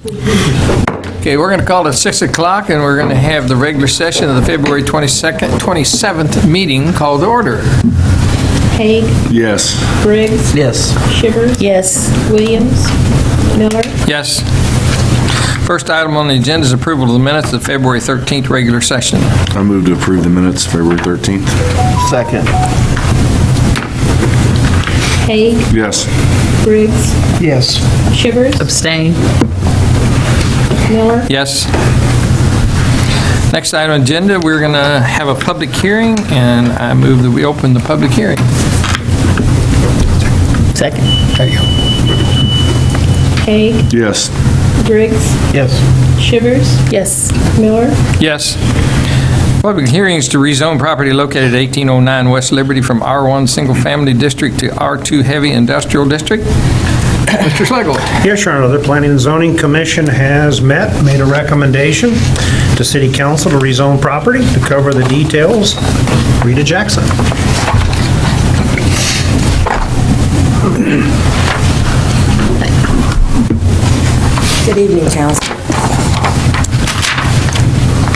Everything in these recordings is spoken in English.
Okay, we're going to call it 6 o'clock, and we're going to have the regular session of the February 27th meeting called to order. Haig, Yes. Briggs, Yes. Shivers, Yes. Williams, Miller. Yes. First item on the agenda is approval of the minutes of the February 13th regular session. I move to approve the minutes, February 13th. Second. Haig, Yes. Briggs, Yes. Shivers, Abstain. Miller. Yes. Next item on the agenda, we're going to have a public hearing, and I move that we open the public hearing. Second. There you go. Haig, Yes. Briggs, Yes. Shivers, Yes. Miller. Yes. Public hearings to rezone property located at 1809 West Liberty from R1 Single Family District to R2 Heavy Industrial District. Mr. Schlegel. Yes, Your Honor, the Planning and Zoning Commission has met, made a recommendation to City Council to rezone property. To cover the details, Rita Jackson. Good evening, Council.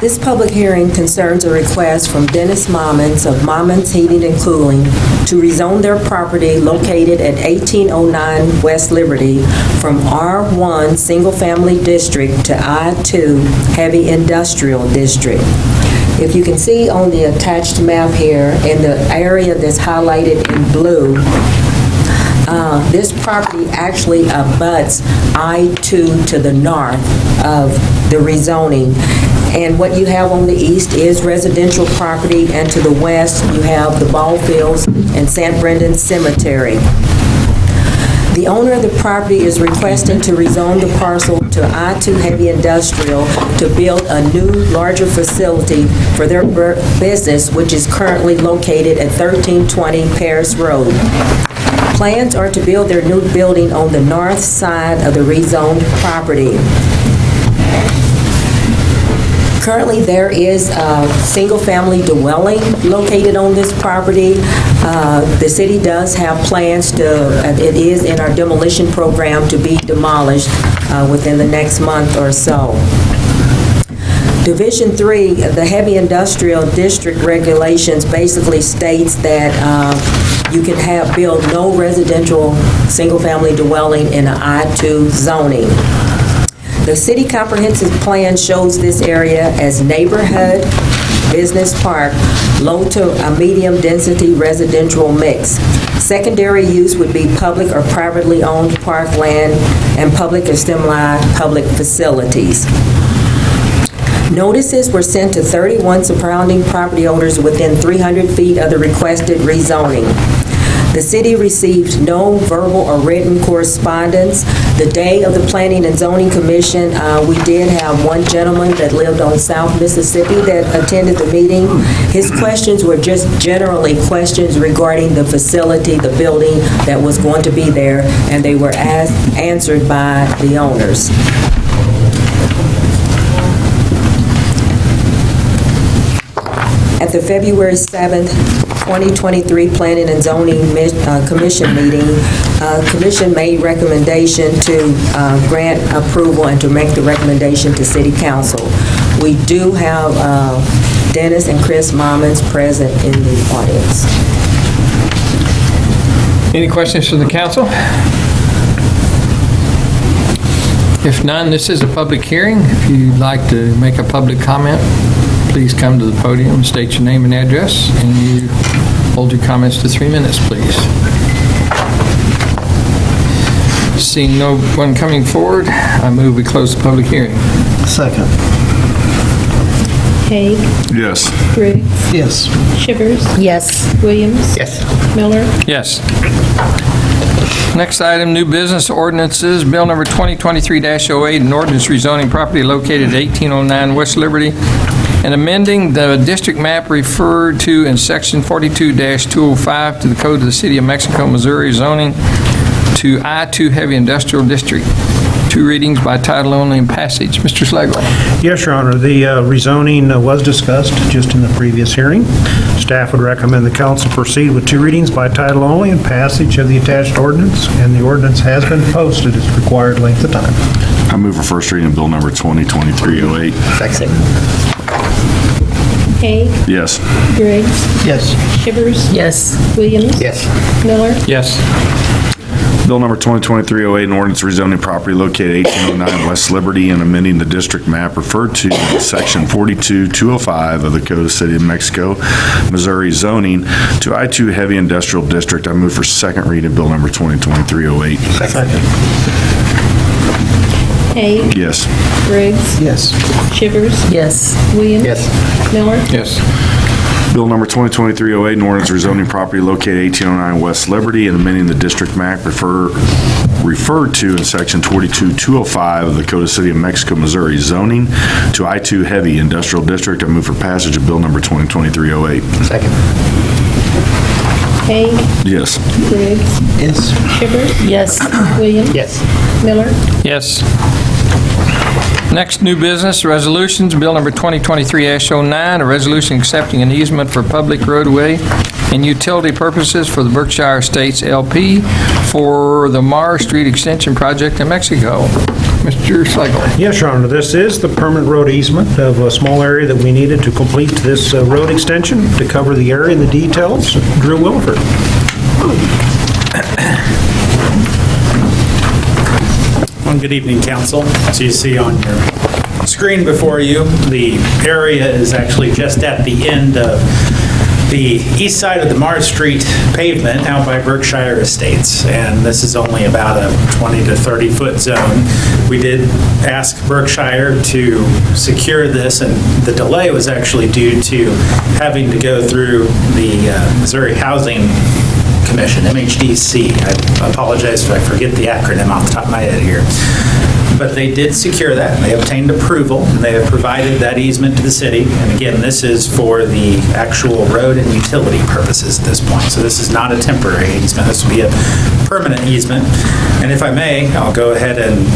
This public hearing concerns a request from Dennis Mommons of Mommons Heating and Cooling to rezone their property located at 1809 West Liberty from R1 Single Family District to I2 Heavy Industrial District. If you can see on the attached map here, in the area that's highlighted in blue, this property actually abuts I-2 to the north of the rezoning. And what you have on the east is residential property, and to the west, you have the ball fields and St. Brendan Cemetery. The owner of the property is requesting to rezone the parcel to I-2 Heavy Industrial to build a new, larger facility for their business, which is currently located at 1320 Paris Road. Plans are to build their new building on the north side of the rezoned property. Currently, there is a single-family dwelling located on this property. The city does have plans to, it is in our demolition program, to be demolished within the next month or so. Division 3, the Heavy Industrial District regulations basically states that you can build no residential single-family dwelling in an I-2 zoning. The city comprehensive plan shows this area as neighborhood, business park, low to a medium density residential mix. Secondary use would be public or privately owned parkland and public or semi-public facilities. Notices were sent to 31 surrounding property owners within 300 feet of the requested rezoning. The city received no verbal or written correspondence. The day of the Planning and Zoning Commission, we did have one gentleman that lived on South Mississippi that attended the meeting. His questions were just generally questions regarding the facility, the building that was going to be there, and they were answered by the owners. At the February 7th, 2023 Planning and Zoning Commission meeting, Commission made recommendation to grant approval and to make the recommendation to City Council. We do have Dennis and Chris Mommons present in the audience. Any questions from the council? If none, this is a public hearing. If you'd like to make a public comment, please come to the podium, state your name and address, and you hold your comments to 3 minutes, please. Seeing no one coming forward, I move we close the public hearing. Second. Haig, Yes. Briggs, Yes. Shivers, Yes. Williams. Yes. Miller. Yes. Next item, new business ordinances. Bill number 2023-08, an ordinance rezoning property located at 1809 West Liberty and amending the district map referred to in section 42-205 to the Code of the City of Mexico, Missouri zoning to I-2 Heavy Industrial District 2 readings by title only and passage. Mr. Slagle. Yes, Your Honor, the rezoning was discussed just in the previous hearing. Staff would recommend the council proceed with 2 readings by title only and passage of the attached ordinance, and the ordinance has been posted its required length of time. I move for first reading of bill number 2023-08. Second. Haig, Yes. Briggs, Yes. Shivers, Yes. Williams, Yes. Miller, Yes. Bill number 2023-08, an ordinance rezoning property located 1809 West Liberty and amending the district map referred to in section 42205 of the Code of City of Mexico, Missouri zoning to I-2 Heavy Industrial District. I move for second reading of bill number 2023-08. Second. Haig, Yes. Briggs, Yes. Shivers, Yes. Williams, Yes. Miller, Yes. Bill number 2023-08, an ordinance rezoning property located 1809 West Liberty and amending the district map referred to in section 42205 of the Code of City of Mexico, Missouri zoning to I-2 Heavy Industrial District. I move for passage of bill number 2023-08. Second. Haig, Yes. Briggs, Yes. Shivers, Yes. Williams, Yes. Miller, Yes. Next, new business, resolutions, bill number 2023-09, a resolution accepting an easement for public roadway and utility purposes for the Berkshire Estates LP for the Mars Street Extension Project in Mexico. Mr. Slagle. Yes, Your Honor, this is the permanent road easement of a small area that we needed to complete this road extension. To cover the area and the details, Drew Wilford. Well, good evening, council. As you see on your screen before you, the area is actually just at the end of the east side of the Mars Street pavement out by Berkshire Estates, and this is only about a 20 to 30 foot zone. We did ask Berkshire to secure this, and the delay was actually due to having to go through the Missouri Housing Commission, MHDC. I apologize if I forget the acronym off the top of my head here. But they did secure that, and they obtained approval, and they have provided that easement to the city. And again, this is for the actual road and utility purposes at this point. So this is not a temporary easement. This will be a permanent easement. And if I may, I'll go ahead and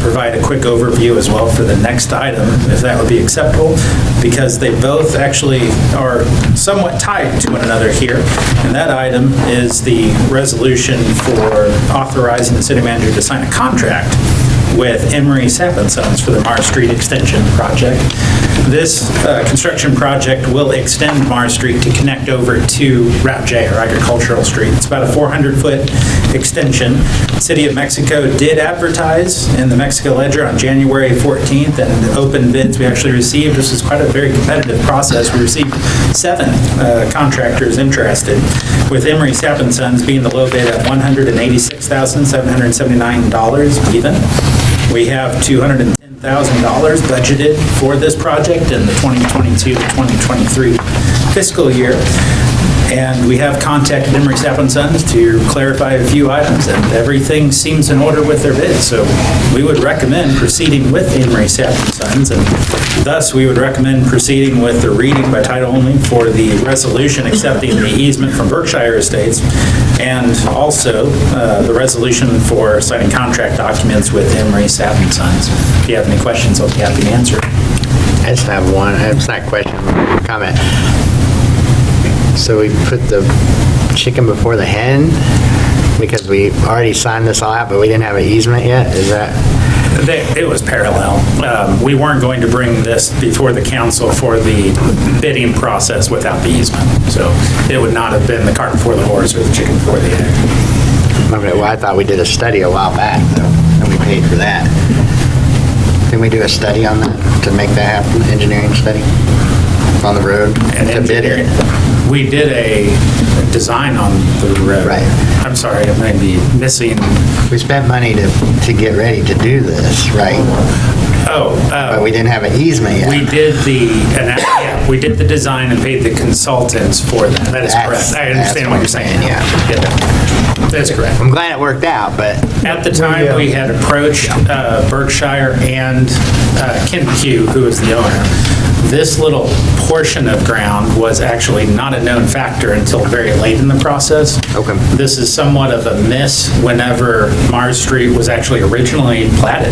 provide a quick overview as well for the next item, if that would be acceptable, because they both actually are somewhat tied to one another here. And that item is the resolution for authorizing the city manager to sign a contract with Emery Sapp & Sons for the Mars Street Extension Project. This construction project will extend Mars Street to connect over to Route J, or Agricultural Street. It's about a 400-foot extension. City of Mexico did advertise in the Mexico Ledger on January 14th, and the open bids we actually received, this is quite a very competitive process. We received 7 contractors interested, with Emery Sapp & Sons being the low bid at $186,779 even. We have $210,000 budgeted for this project in the 2022 to 2023 fiscal year. And we have contacted Emery Sapp & Sons to clarify a few items, and everything seems in order with their bid. So we would recommend proceeding with Emery Sapp & Sons, and thus we would recommend proceeding with the reading by title only for the resolution accepting the easement from Berkshire Estates, and also the resolution for signing contract documents with Emery Sapp & Sons. If you have any questions, I'll be happy to answer. I just have one, it's not a question, comment. So we put the chicken before the hen because we already signed this all out, but we didn't have an easement yet? Is that? It was parallel. We weren't going to bring this before the council for the bidding process without the easement. So it would not have been the cart before the horse or the chicken before the egg. Okay, well, I thought we did a study a while back, though, and we paid for that. Didn't we do a study on that to make that happen, engineering study on the road? And to bid it? we did a design on the road. Right. I'm sorry, I may be missing. We spent money to get ready to do this, right? But we didn't have an easement yet. We did we did the design and paid the consultants for that. That is correct. I understand what you're saying. Yeah. That's correct. I'm glad it worked out, but At the time, we had approached Berkshire and Ken McHugh, who is the owner. This little portion of ground was actually not a known factor until very late in the process. Okay. This is somewhat of a miss whenever Mars Street was actually originally platted.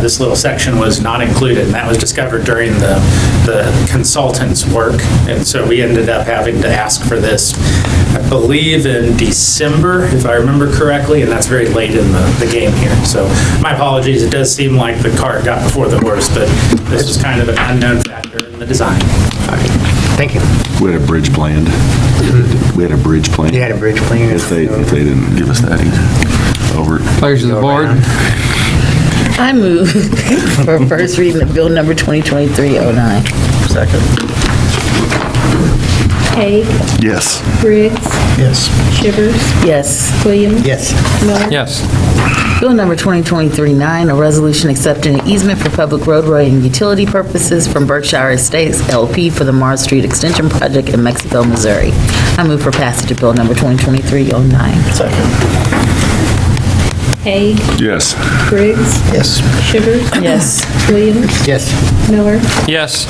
This little section was not included, and that was discovered during the consultant's work. And so we ended up having to ask for this, I believe, in December, if I remember correctly, and that's very late in the game here. So my apologies, it does seem like the cart got before the horse, but this was kind of an unknown factor in the design. all right. Thank you. We had a bridge planned. We had a bridge planned. You had a bridge plan? If they didn't give us that either. Over. Pleasure of the board. I move for first reading of bill number 2023-09. Second. Haig, Yes. Briggs, Yes. Shivers, Yes. Williams. Yes. Miller. Yes. Bill number 2023-9, a resolution accepting an easement for public roadway and utility purposes from Berkshire Estates LP for the Mars Street Extension Project in Mexicville, Missouri. I move for passage of bill number 2023-09. Second. Haig, Yes. Briggs, Yes. Shivers, Yes. Williams, Yes. Miller. Yes.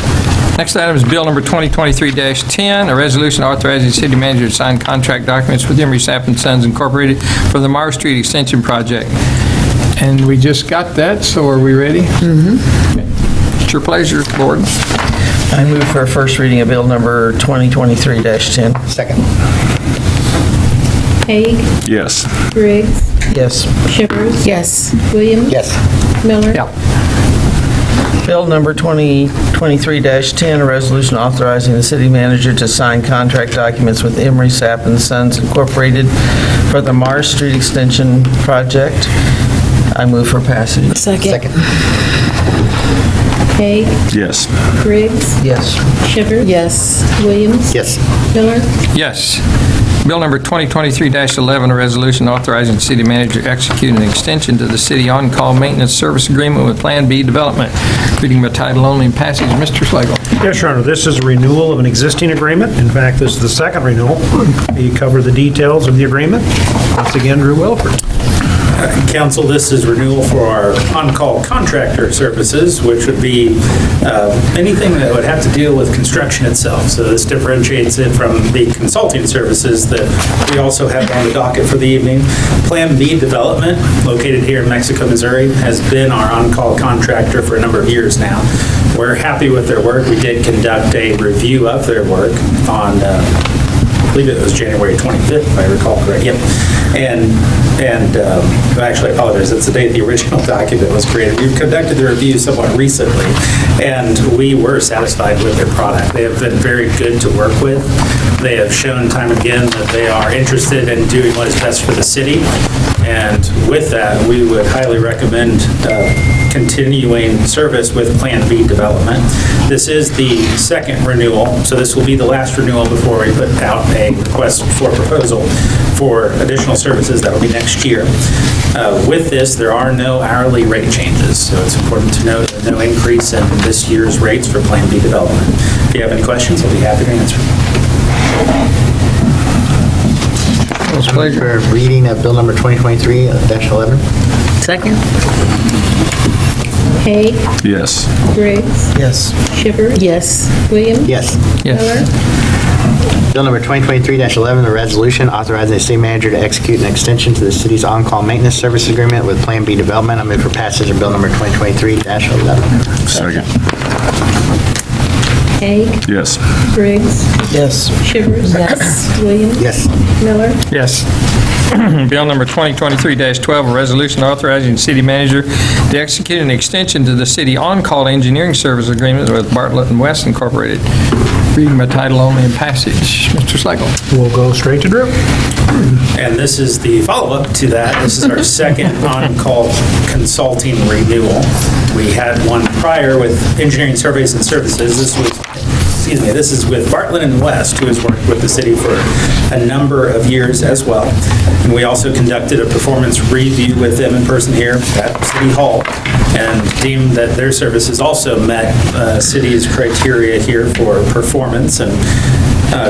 Next item is Bill number 2023-10, a resolution authorizing the city manager to sign contract documents with Emery Sapp & Sons Incorporated for the Mars Street Extension Project. And we just got that, so are we ready? Mm-hmm. It's your pleasure, board. I move for first reading of bill number 2023-10. Second. Haig, Yes. Briggs, Yes. Shivers, Yes. Williams. Yes. Miller. Bill number 2023-10, a resolution authorizing the city manager to sign contract documents with Emery Sapp & Sons Incorporated for the Mars Street Extension Project. I move for passage. Second. Haig, Yes. Briggs, Yes. Shivers. Yes. Williams. Yes. Miller. Yes. Bill number 2023-11, a resolution authorizing the city manager to execute an extension to the city on-call maintenance service agreement with Plan B Development. Reading by title only and passage. Mr. Slagle. Yes, Your Honor, this is a renewal of an existing agreement. In fact, this is the second renewal. We cover the details of the agreement. Once again, Drew Welford. Council, this is renewal for our on-call contractor services, which would be anything that would have to deal with construction itself. So this differentiates it from the consulting services that we also have on the docket for the evening. Plan B Development, located here in Mexico, Missouri, has been our on-call contractor for a number of years now. We're happy with their work. We did conduct a review of their work on I believe it was January 25th, if I recall correctly. Yep. And actually, I apologize, that's the date the original document was created. We've conducted the review somewhat recently, and we were satisfied with their product. They have been very good to work with. They have shown time and again that they are interested in doing what is best for the city. And with that, we would highly recommend continuing service with Plan B Development. This is the second renewal, so this will be the last renewal before we put out a request for proposal for additional services. That will be next year. With this, there are no hourly rate changes, so it's important to note that no increase in this year's rates for Plan B Development. If you have any questions, I'll be happy to answer. For reading of bill number 2023-11. Second. Haig, Yes. Briggs, Yes. Shivers. Yes. Williams. Yes. Yes. Miller. Bill number 2023-11, a resolution authorizing the city manager to execute an extension to the city's on-call maintenance service agreement with Plan B Development. I move for passage of bill number 2023-11. Second. Haig, Yes. Briggs, Yes. Shivers. Yes. Williams. Yes. Miller. Yes. Bill number 2023-12, a resolution authorizing the city manager to execute an extension to the city on-call engineering service agreement with Bartlett and West Incorporated. Reading by title only and passage. Mr. Slagle. We'll go straight to Drew. And this is the follow-up to that. This is our second on-call consulting renewal. We had one prior with engineering surveys and services. This is with Bartlett and West, who has worked with the city for a number of years as well. And we also conducted a performance review with them in person here at City Hall and deemed that their services also met city's criteria here for performance. And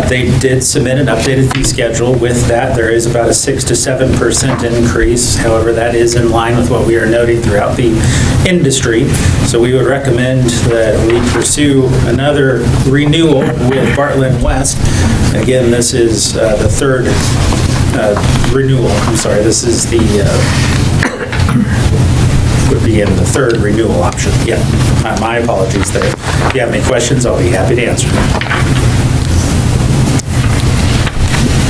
They did submit an updated fee schedule. With that, there is about a 6 to 7% increase. However, that is in line with what we are noting throughout the industry. So we would recommend that we pursue another renewal with Bartlett West. Again, this is the third renewal. I'm sorry, this is the, would be in the third renewal option. Yeah, my apologies there. If you have any questions, I'll be happy to answer them.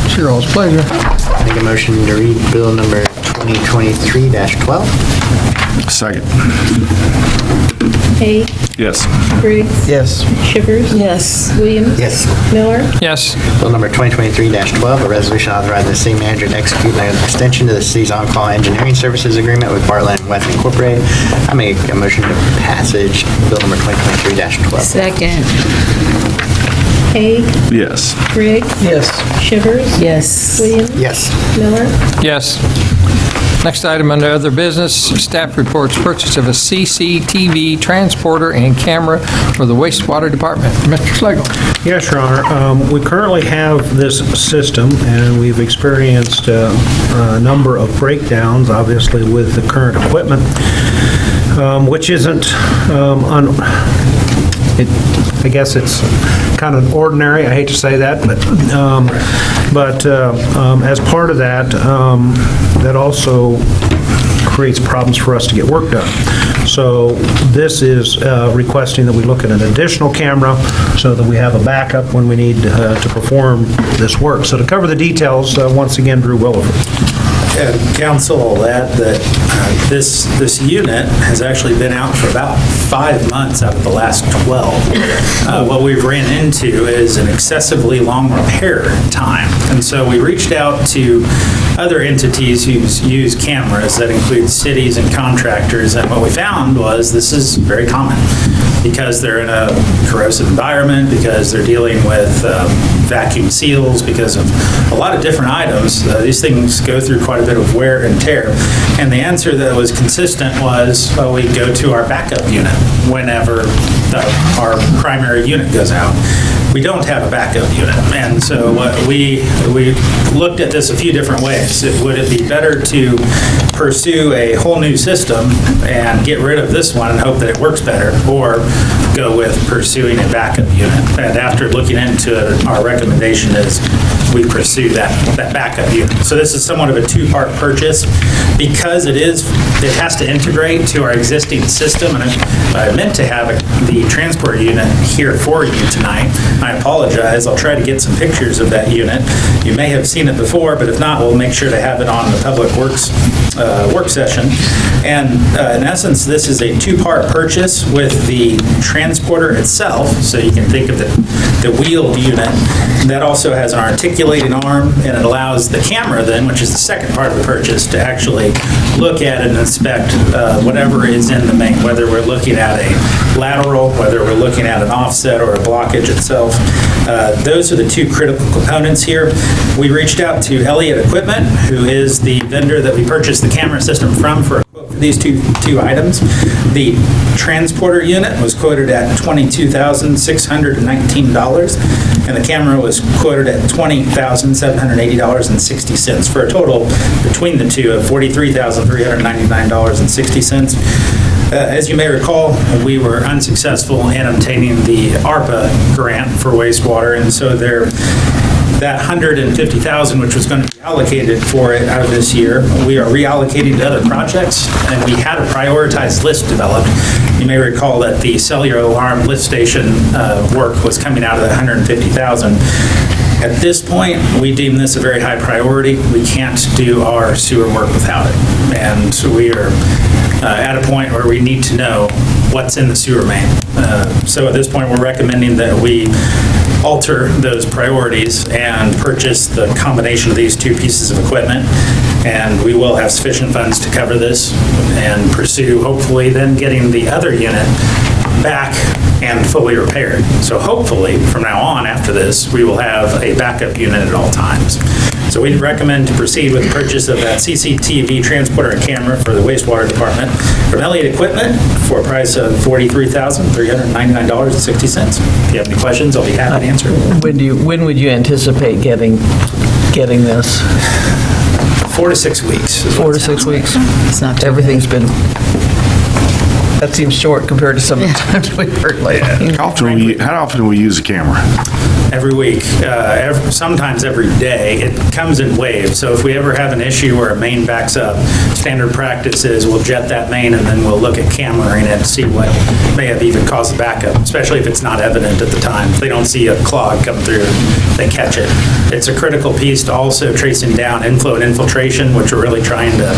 It's your all's pleasure. Make a motion to read bill number 2023-12. Second. Hay, Yes. Briggs. Yes. Shivers. Yes. Williams. Yes. Miller. Yes. Bill number 2023-12, a resolution authorizing the city manager to execute an extension to the city's on-call engineering services agreement with Bartlett West Incorporated. I make a motion to passage bill number 2023-12. Second. Hay, Yes. Briggs. Yes. Shivers. Yes. Williams. Yes. Miller. Yes. Next item under other business, staff reports purchase of a CCTV transporter and camera for the wastewater department. Mr. Schlegel. Yes, Your Honor. We currently have this system, and we've experienced a number of breakdowns, obviously, with the current equipment, which isn't, I guess it's kind of ordinary. I hate to say that, but as part of that, that also creates problems for us to get work done. So this is requesting that we look at an additional camera so that we have a backup when we need to perform this work. So to cover the details, once again, Drew Williford. Council will add that this unit has actually been out for about 5 months out of the last 12. What we've ran into is an excessively long repair time. And so we reached out to other entities who use cameras, that include cities and contractors, and what we found was this is very common because they're in a corrosive environment, because they're dealing with vacuum seals, because of a lot of different items. These things go through quite a bit of wear and tear. And the answer that was consistent was, well, we go to our backup unit whenever our primary unit goes out. We don't have a backup unit. And so we looked at this a few different ways. Would it be better to pursue a whole new system and get rid of this one and hope that it works better, or go with pursuing a backup unit? And after looking into it, our recommendation is we pursue that backup unit. So this is somewhat of a two-part purchase because it has to integrate to our existing system. And I meant to have the transport unit here for you tonight. I apologize. I'll try to get some pictures of that unit. You may have seen it before, but if not, we'll make sure to have it on the Public Works work session. And in essence, this is a two-part purchase with the transporter itself. So you can think of the wheeled unit. That also has an articulating arm, and it allows the camera then, which is the second part of the purchase, to actually look at and inspect whatever is in the main, whether we're looking at a lateral, whether we're looking at an offset or a blockage itself. Those are the two critical components here. We reached out to Elliott Equipment, who is the vendor that we purchased the camera system from, for a quote for these two items. The transporter unit was quoted at $22,619, and the camera was quoted at $20,780.60, for a total between the two of $43,399.60. As you may recall, we were unsuccessful in obtaining the ARPA grant for wastewater, and so that $150,000, which was going to be allocated for it out of this year, we are reallocating to other projects, and we had a prioritized list developed. You may recall that the cellular alarm lift station work was coming out of that $150,000. At this point, we deem this a very high priority. We can't do our sewer work without it. And so we are at a point where we need to know what's in the sewer main. So at this point, we're recommending that we alter those priorities and purchase the combination of these two pieces of equipment. And we will have sufficient funds to cover this and pursue, hopefully, then getting the other unit back and fully repaired. So hopefully, from now on, after this, we will have a backup unit at all times. So we'd recommend to proceed with the purchase of that CCTV transporter and camera for the wastewater department from Elliott Equipment for a price of $43,399.60. If you have any questions, I'll be happy to answer. When would you anticipate getting this? 4 to 6 weeks. is what 4 it to 6 sounds like. weeks? It's not too Everything's been, that seems short compared to some of the times we've heard lately. How often do we use a camera? Every week, sometimes every day. It comes in waves, so if we ever have an issue where a main backs up, standard practice is we'll jet that main and then we'll look at cameraing it and see what may have even caused the backup, especially if it's not evident at the time. If they don't see a clog come through, they catch it. It's a critical piece to also tracing down inflow and infiltration, which we're really trying to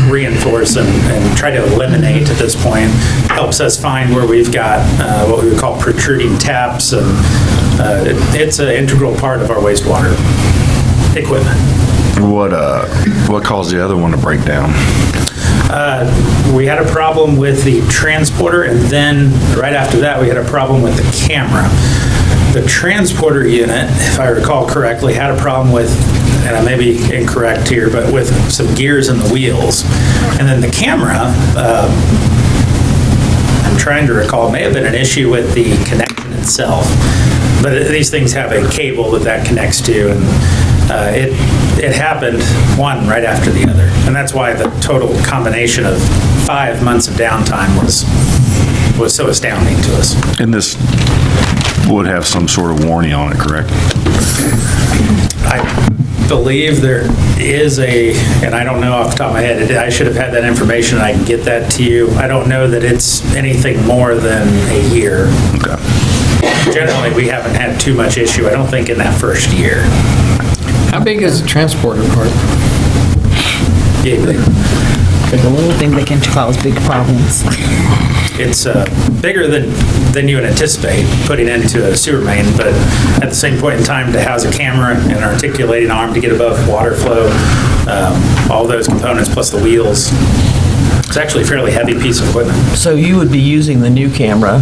reinforce and try to eliminate at this point. Helps us find where we've got what we would call protruding taps, and it's an integral part of our wastewater equipment. What caused the other one to break down? We had a problem with the transporter, and then right after that, we had a problem with the camera. The transporter unit, if I recall correctly, had a problem with, and I may be incorrect here, but with some gears in the wheels. And then the camera, I'm trying to recall, it may have been an issue with the connection itself. But these things have a cable that connects to, and it happened one right after the other. And that's why the total combination of 5 months of downtime was so astounding to us. And this would have some sort of warranty on it, correct? I believe there is and I don't know off the top of my head, I should have had that information, I can get that to you. I don't know that it's anything more than a year. Okay. Generally, we haven't had too much issue, I don't think, in that first year. How big is the transporter part? Yeah, Like a little thing that can cause big problems. it's bigger than you would anticipate putting into a sewer main, but at the same point in time, to house a camera and an articulating arm to get above water flow, all those components plus the wheels, it's actually a fairly heavy piece of equipment. So you would be using the new camera,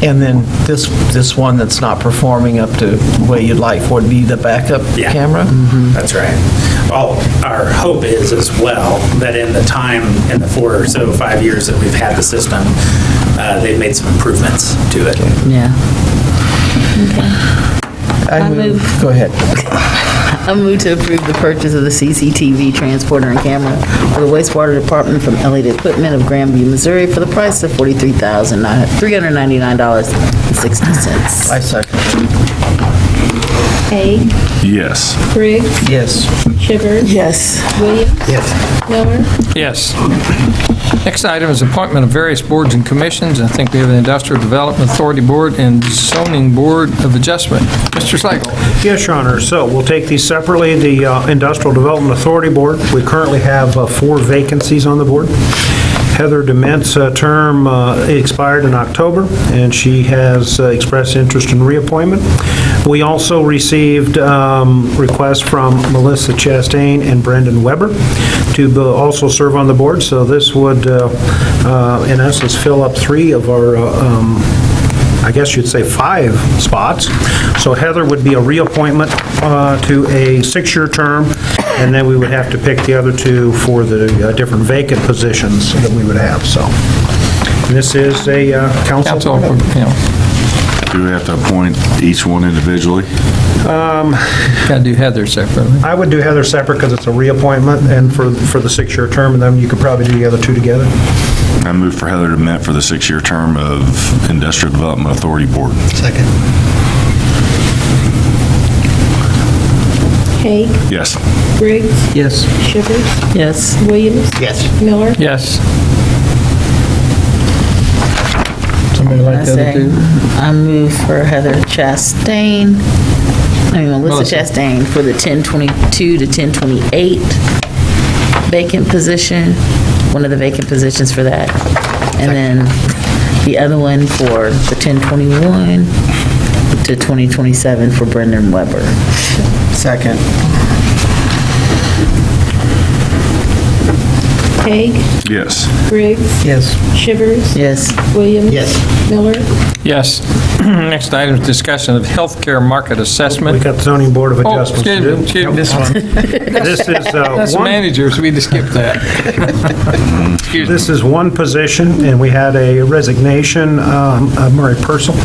and then this one that's not performing up to the way you'd like would be the backup Yeah. camera? That's right. Well, our hope is as well that in the time, in the 4 or so, 5 years that we've had the system, they've made some improvements to it. Yeah. I move- Go ahead. I move to approve the purchase of the CCTV transporter and camera for the wastewater department from Elliott Equipment of Grandview, Missouri for the price of $43,399.60. I second. Hay, Yes. Briggs, Yes. Shivers, Yes. Williams, Yes. Miller, Yes. Next item is appointment of various boards and commissions. I think we have the Industrial Development Authority Board and Zoning Board of Adjustment. Mr. Slagle. Yes, Your Honor. So we'll take these separately. The Industrial Development Authority Board, we currently have 4 vacancies on the board. Heather Dement's term expired in October, and she has expressed interest in reappointment. We also received requests from Melissa Chastain and Brendan Weber to also serve on the board, so this would, in essence, fill up 3 of our I guess you'd say 5 spots. So Heather would be a reappointment to a 6-year term, and then we would have to pick the other 2 for the different vacant positions that we would have, so. And this is a council Council, appointment. you know, Do we have to appoint each one individually? got to do Heather separately. I would do Heather separate because it's a reappointment and for the 6-year term, and then you could probably do the other 2 together. I move for Heather Dement for the 6-year term of Industrial Development Authority Board. Second. Hay, Yes. Briggs, Yes. Shivers, Yes. Williams, Yes. Miller, Yes. Somebody like I the other say, 2? I move for Heather Chastain, Melissa Melissa. Chastain for the 1022 to 1028 vacant position, one of the vacant positions for that. And then the other one for the 1021 to 2027 for Brendan Weber. Second. Haig, Yes. Briggs, Yes. Shivers, Yes. Williams. Yes. Miller. Yes. Next item is discussion of healthcare market We assessment. got zoning board of Oh, adjustments to excuse me, do. excuse me. This one. This is That's one. managers, we just skipped that. Excuse me. This is one position, and we had a resignation of Murray Purcell.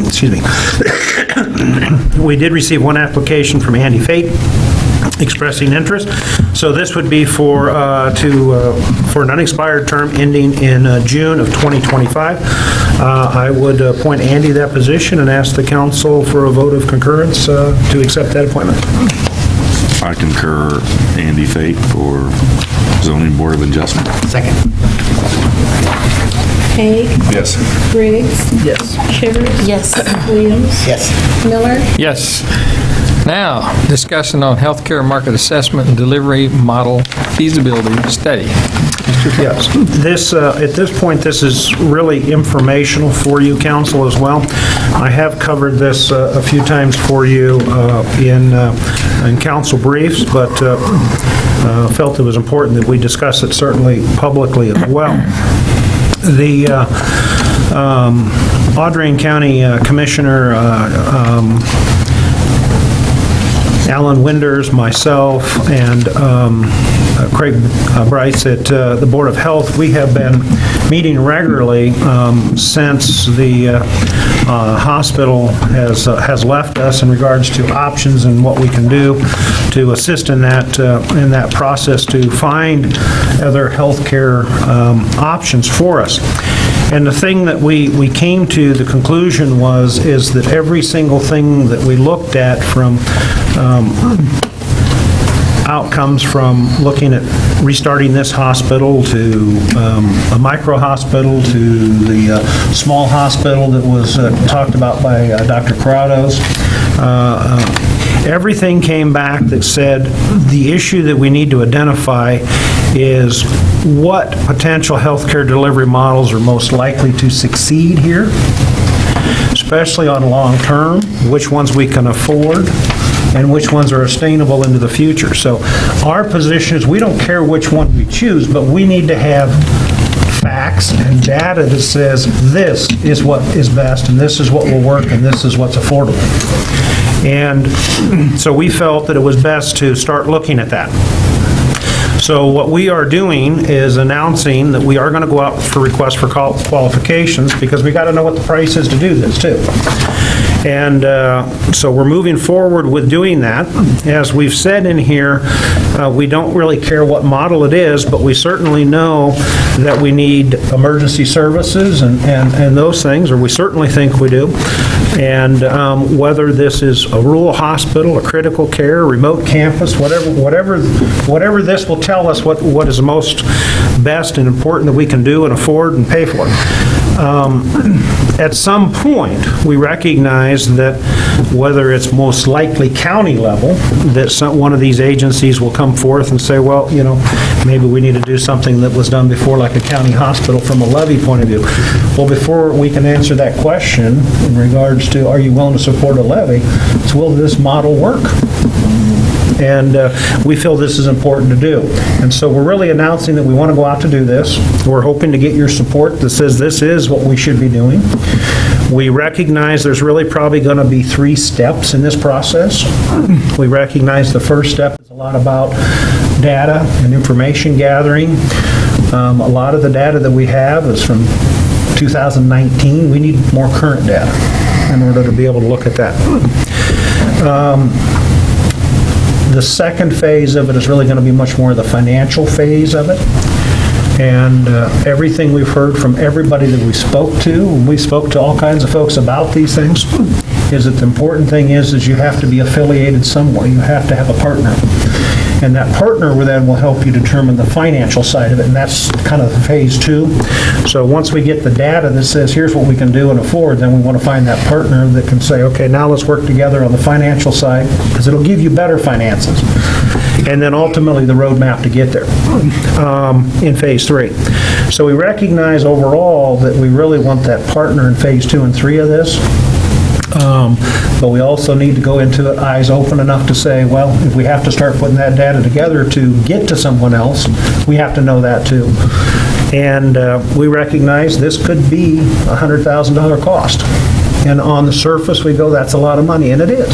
Excuse me. We did receive one application from Andy Fate expressing interest. So this would be for an unexpired term ending in June of 2025. I would appoint Andy that position and ask the council for a vote of concurrence to accept that appointment. I concur Andy Fate for zoning board of adjustment. Second. Haig, Yes. Briggs, Yes. Shivers, Yes. Williams, Yes. Miller. Yes. Now, discussion on healthcare market assessment and delivery model feasibility study. Yes. This, at this point, this is really informational for you, council, as well. I have covered this a few times for you in council briefs, but felt it was important that we discuss it certainly publicly as well. The Audrain County Commissioner Alan Winders, myself, and Craig Bryce at the Board of Health, we have been meeting regularly since the hospital has left us in regards to options and what we can do to assist in that process to find other healthcare options for us. And the thing that we came to, the conclusion is that every single thing that we looked at from outcomes from looking at restarting this hospital to a micro hospital to the small hospital that was talked about by Dr. Corrados, everything came back that said the issue that we need to identify is what potential healthcare delivery models are most likely to succeed here, especially on long term, which ones we can afford, and which ones are sustainable into the future. So our position is we don't care which one we choose, but we need to have facts and data that says this is what is best, and this is what will work, and this is what's affordable. And so we felt that it was best to start looking at that. So what we are doing is announcing that we are going to go out for requests for qualifications because we got to know what the price is to do this too. And so we're moving forward with doing that. As we've said in here, we don't really care what model it is, but we certainly know that we need emergency services and those things, or we certainly think we do. And whether this is a rural hospital, a critical care, remote campus, whatever this will tell us what is most best and important that we can do and afford and pay for. At some point, we recognize that whether it's most likely county level, that one of these agencies will come forth and say, well, you know, maybe we need to do something that was done before, like a county hospital from a levy point of view. Well, before we can answer that question in regards to, are you willing to support a levy, it's will this model work? And we feel this is important to do. And so we're really announcing that we want to go out to do this. We're hoping to get your support that says this is what we should be doing. We recognize there's really probably going to be 3 steps in this process. We recognize the first step is a lot about data and information gathering. A lot of the data that we have is from 2019. We need more current data in order to be able to look at that. The second phase of it is really going to be much more the financial phase of it. And everything we've heard from everybody that we spoke to, and we spoke to all kinds of folks about these things, is that the important thing is you have to be affiliated somewhere. You have to have a partner. And that partner then will help you determine the financial side of it, and that's kind of phase 2. So once we get the data that says, here's what we can do and afford, then we want to find that partner that can say, okay, now let's work together on the financial side, because it'll give you better finances. And then ultimately the roadmap to get there in phase 3. So we recognize overall that we really want that partner in phase 2 and 3 of this. But we also need to go into it eyes open enough to say, well, if we have to start putting that data together to get to someone else, we have to know that too. And we recognize this could be a $100,000 cost. And on the surface, we go, that's a lot of money, and it is.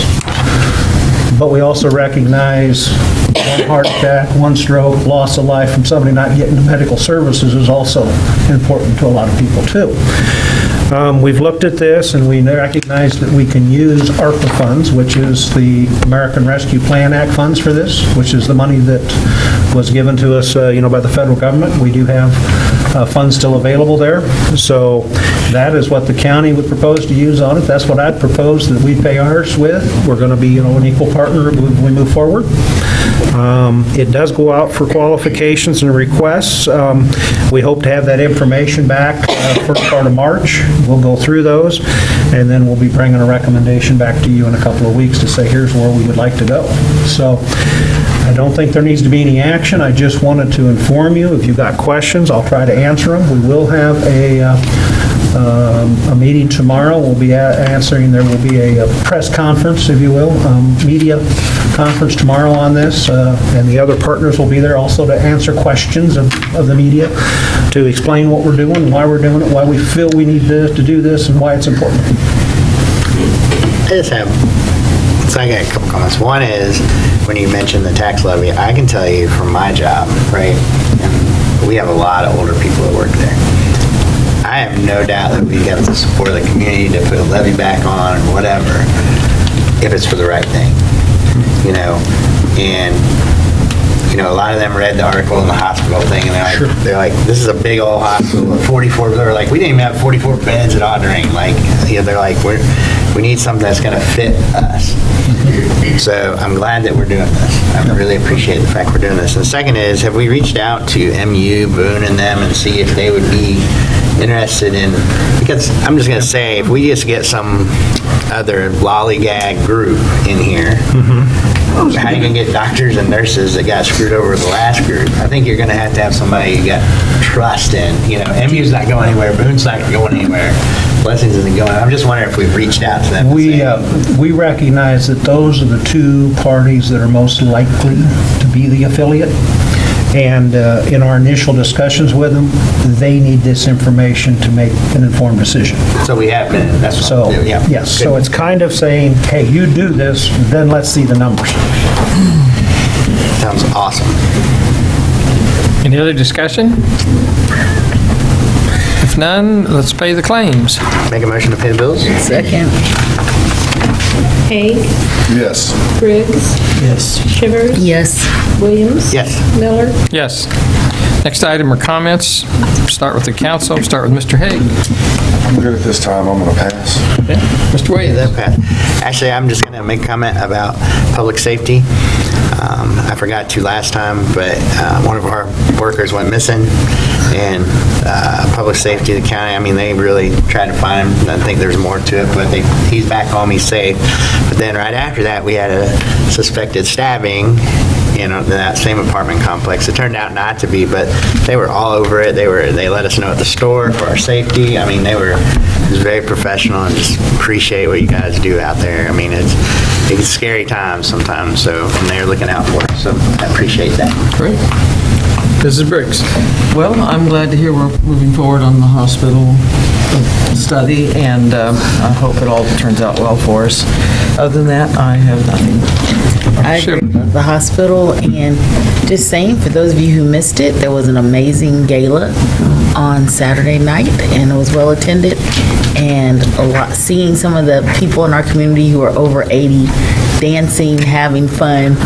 But we also recognize one heart attack, one stroke, loss of life from somebody not getting to medical services is also important to a lot of people too. We've looked at this and we recognize that we can use ARPA funds, which is the American Rescue Plan Act funds for this, which is the money that was given to us, by the federal government. We do have funds still available there. So that is what the county would propose to use on it. That's what I'd propose that we pay ours with. We're going to be, an equal partner as we move forward. It does go out for qualifications and requests. We hope to have that information back first part of March. We'll go through those, and then we'll be bringing a recommendation back to you in a couple of weeks to say, here's where we would like to go. So I don't think there needs to be any action. I just wanted to inform you. If you've got questions, I'll try to answer them. We will have a meeting tomorrow. We'll be answering, there will be a press conference, if you will, media conference tomorrow on this, and the other partners will be there also to answer questions of the media, to explain what we're doing, why we're doing it, why we feel we need to do this, and why it's important. I got a couple comments. One is, when you mentioned the tax levy, I can tell you from my job, right, and we have a lot of older people that work there. I have no doubt that we got the support of the community to put a levy back on or whatever, if it's for the right thing, and a lot of them read the article in the hospital thing, and they're like, this is a big old hospital, 44, they're like, we didn't even have 44 beds at Audrain, they're like, we need something that's gonna fit us. So I'm glad that we're doing this. I really appreciate the fact we're doing this. And the second is, have we reached out to MU, Boone and them, and see if they would be interested in, because I'm just gonna say, if we just get some other lollygag group in here, how are you gonna get doctors and nurses that got screwed over with the last group? I think you're gonna have to have somebody you got trust in. MU's not going anywhere, Boone's not going anywhere, Blessings isn't going. I'm just wondering if we've reached out to them. We recognize that those are the two parties that are most likely to be the affiliate. And in our initial discussions with them, they need this information to make an informed decision. So we have been, that's what So, we'll do, yeah. yes, so it's kind of saying, hey, you do this, then let's see the numbers. Sounds awesome. Any other discussion? If none, let's pay the claims. Make a motion to pay the bills? Second. Haig, Yes. Briggs, Yes. Shivers, Yes. Williams. Yes. Miller. Yes. Next item are comments. Start with the council. Start with Mr. Haig. I'm good at this time. I'm going to pass. Mr. Wade. Actually, I'm just going to make a comment about public safety. I forgot to last time, but one of our workers went missing, and public safety, the county, they really tried to find him. I think there's more to it, but he's back home, he's safe. But then right after that, we had a suspected stabbing in that same apartment complex. It turned out not to be, but they were all over it. They let us know at the store for our safety. It was very professional, and just appreciate what you guys do out there. It's scary times sometimes, and they're looking out for us, so I appreciate that. Great. Mrs. Briggs. Well, I'm glad to hear we're moving forward on the hospital study, and I hope it all turns out well for us. Other than that, I have nothing. I agree with the hospital, and just saying, for those of you who missed it, there was an amazing gala on Saturday night, and it was well attended, and seeing some of the people in our community who are over 80 dancing, having fun.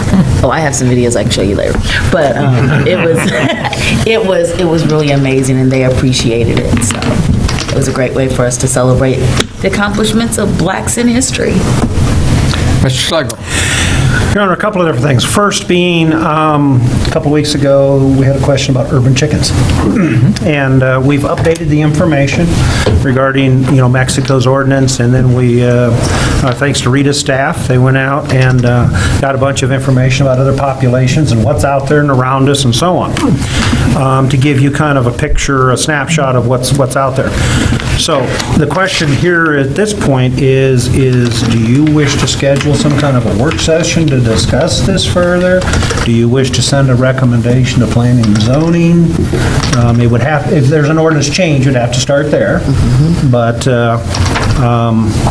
Oh, I have some videos I can show you later. But it was really amazing, and they appreciated it. So it was a great way for us to celebrate the accomplishments of blacks in history. Mr. Schlegel. Your Honor, a couple of different things. First being, a couple of weeks ago, we had a question about urban chickens. And we've updated the information regarding, Mexico's ordinance, and then we, thanks to Rita's staff, they went out and got a bunch of information about other populations and what's out there and around us and so on, to give you kind of a picture, a snapshot of what's out there. So the question here at this point is do you wish to schedule some kind of a work session to discuss this further? Do you wish to send a recommendation to planning and zoning? It would have, if there's an ordinance change, you'd have to start there. But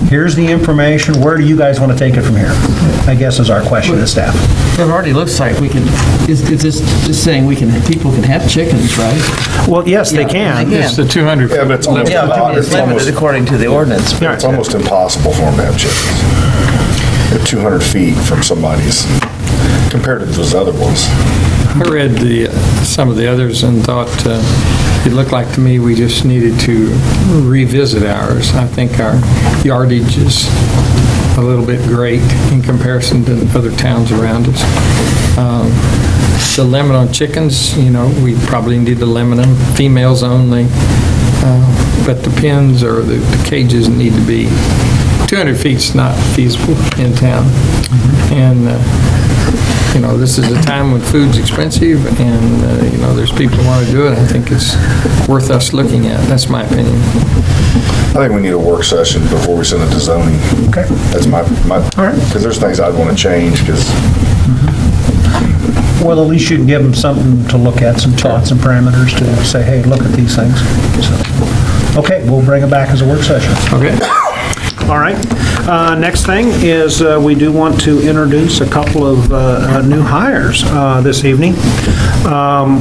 here's the information. Where do you guys want to take it from here? I guess is our question to staff. It already looks like we can, is this just saying people can have chickens, right? Well, yes, they can. It's the 200 Yeah, but it's almost, Yeah, but it's limited almost, according to the ordinance. it's almost impossible for them to have chickens. They're 200 feet from somebody's, compared to those other ones. I read some of the others and thought it looked like to me we just needed to revisit ours. I think our yardage is a little bit great in comparison to other towns around us. The limit on chickens, we probably need to limit them, females only. But the pens or the cages need to be, 200 feet's not feasible in town. And, this is a time when food's expensive and, there's people who want to do it. I think it's worth us looking at. That's my opinion. I think we need a work session before we send it to zoning. Okay. That's my, All right. because there's things I'd want to change, because Well, at least you can give them something to look at, some thoughts and parameters to say, hey, look at these things. So, okay, we'll bring it back as a work session. Okay. All right. Next thing is we do want to introduce a couple of new hires this evening.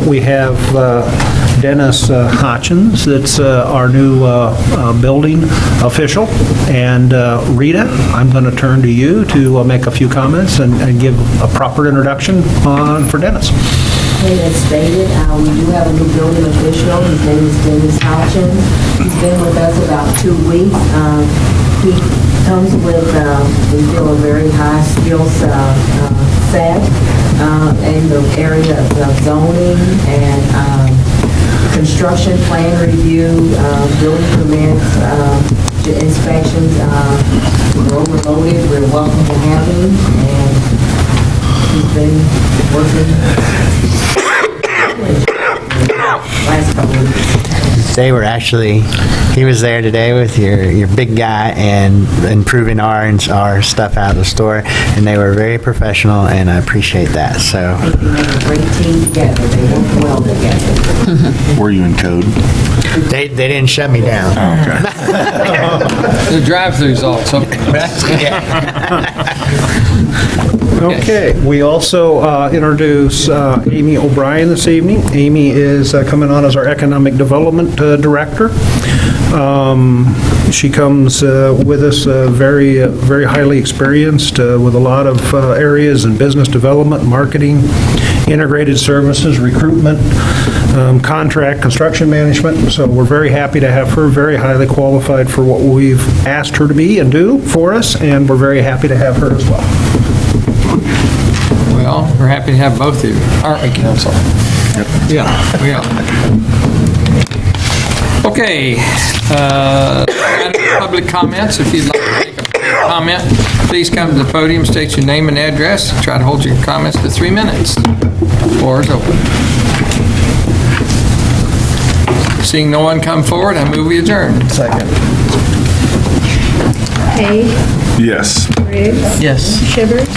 We have Dennis Hotchins, that's our new building official. And Rita, I'm going to turn to you to make a few comments and give a proper introduction for Dennis. Okay, as stated, we do have a new building official. His name is Dennis Hotchins. He's been with us about 2 weeks. He comes with, we feel, a very high skill set in the area of zoning and construction plan review, building permits, inspections. We're overloaded. We're welcome to have him, and he's been working last couple of weeks. They were actually, he was there today with your big guy and improving our stuff out of the store, and they were very professional, and I appreciate that, so. I think we have a great team together. They work well together. were you in code? They didn't shut me down. The drive-through's also. Okay, we also introduce Amy O'Brien this evening. Amy is coming on as our Economic Development Director. She comes with us very, very highly experienced with a lot of areas in business development, marketing, integrated services, recruitment, contract, construction management. So we're very happy to have her, very highly qualified for what we've asked her to be and do for us, and we're very happy to have her as well. Well, we're happy to have both of you, aren't we, council? Yeah, we are. Okay, public comments. If you'd like to make a public comment, please come to the podium, state your name and address. Try to hold your comments to 3 minutes. Floor is open. Seeing no one come forward, I move we adjourn. Second. Hay, Yes. Briggs, Yes. Shivers,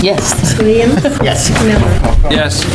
Yes. Williams. Yes. Miller. Yes.